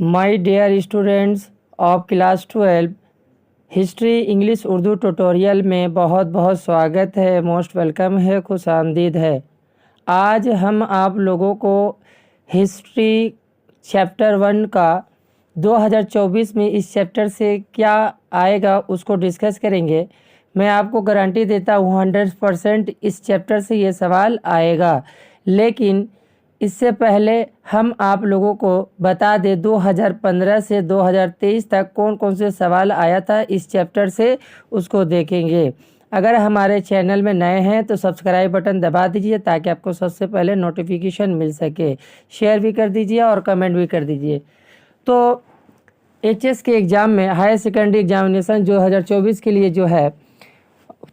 My dear students of class 12 history English Urdu tutorial में बहुत बहुत स्वागत है। मोस्ट वेलकम है, खुश आमदीद है। आज हम आप लोगों को हिस्ट्री चैप्टर 1 का 2024 में इस चैप्टर से क्या आएगा उसको डिस्कस करेंगे। मैं आपको गारंटी देता हूँ 100% इस चैप्टर से ये सवाल आएगा। लेकिन इससे पहले हम आप लोगों को बता दें 2015 से 2023 तक कौन कौन से सवाल आया था इस चैप्टर से, उसको देखेंगे। अगर हमारे चैनल में नए हैं तो सब्सक्राइब बटन दबा दीजिए ताकि आपको सबसे पहले नोटिफिकेशन मिल सके। शेयर भी कर दीजिए और कमेंट भी कर दीजिए। तो एचएस के एग्ज़ाम में हायर सेकेंडरी एग्जामिनेशन 2024 के लिए जो है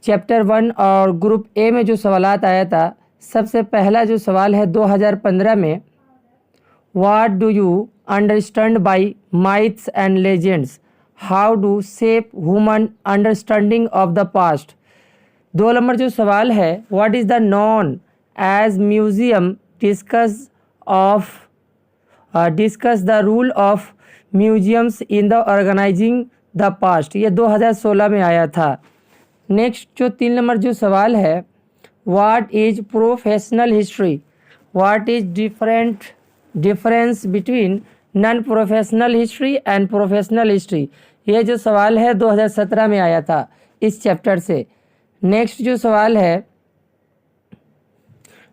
चैप्टर 1 और ग्रुप ए में जो सवालात आया था, सबसे पहला जो सवाल है 2015 में, what do you understand by myths and legends, how do shape human understanding of the past. 2 number जो सवाल है, what is the non age museum discuss the role of museums in the organizing the past. ये 2016 में आया था। Next जो 3 number जो सवाल है, what is professional history, what is difference between non professional history and professional history. ये जो सवाल है 2017 में आया था इस चैप्टर से। नेक्स्ट जो सवाल है,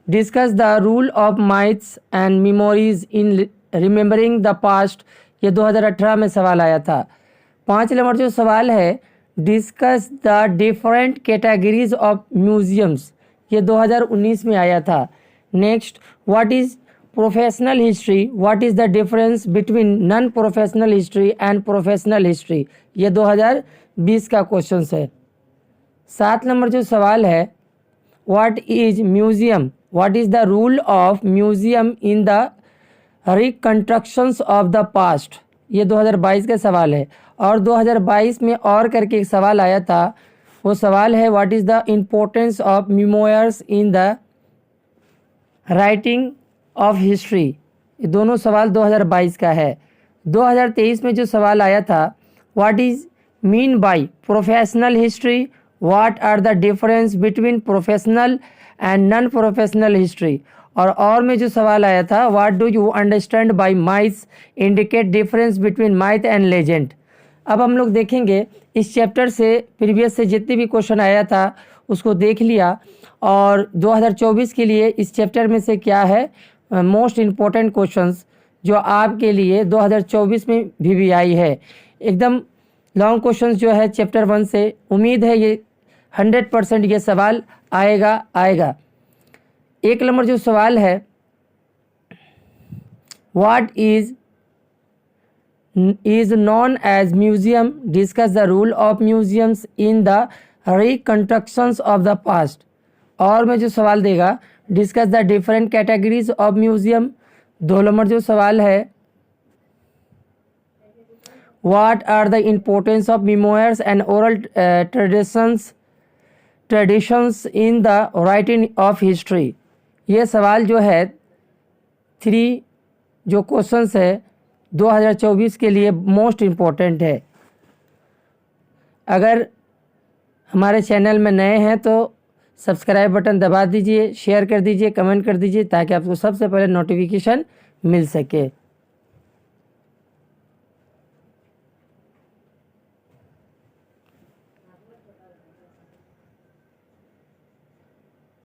discuss the role of myths and memories in remembering the past. ये 2018 में सवाल आया था। 5 नंबर जो सवाल है, discuss the different categories of museums. ये 2019 में आया था। Next, what is professional history, what is the difference between non professional history and professional history. ये 2020 का क्वेश्चन है। 7 नंबर जो सवाल है, what is museum, what is the role of museum in the reconstructions of the past. ये 2022 का सवाल है। और 2022 में और करके एक सवाल आया था, वो सवाल है, what is the importance of memoirs in the writing of history. ये दोनों सवाल 2022 का है। 2023 में जो सवाल आया था, what is mean by professional history, what are the difference between professional and non professional history. और में जो सवाल आया था, what do you understand by myths, indicate difference between myth and legend. अब हम लोग देखेंगे इस चैप्टर से प्रीवियस से जितने भी क्वेश्चन आया था उसको देख लिया, और 2024 के लिए इस चैप्टर में से क्या है मोस्ट इम्पोर्टेंट क्वेश्चंस जो आपके लिए 2024 में भी आई है। एकदम लॉन्ग क्वेश्चंस जो है चैप्टर 1 से, उम्मीद है ये 100% ये सवाल आएगा। 1 नंबर जो सवाल है, what is known as museum, discuss the role of museums in the reconstructions of the past। और में जो सवाल देगा, discuss the different categories of museum। 2 number जो सवाल है, what are the importance of memoirs and oral traditions in the writing of history। ये सवाल जो है 3 जो क्वेश्चंस है 2024 के लिए मोस्ट इम्पोर्टेंट है। अगर हमारे चैनल में नए हैं तो सब्सक्राइब बटन दबा दीजिए, शेयर कर दीजिए, कमेंट कर दीजिए ताकि आपको सबसे पहले नोटिफिकेशन मिल सके।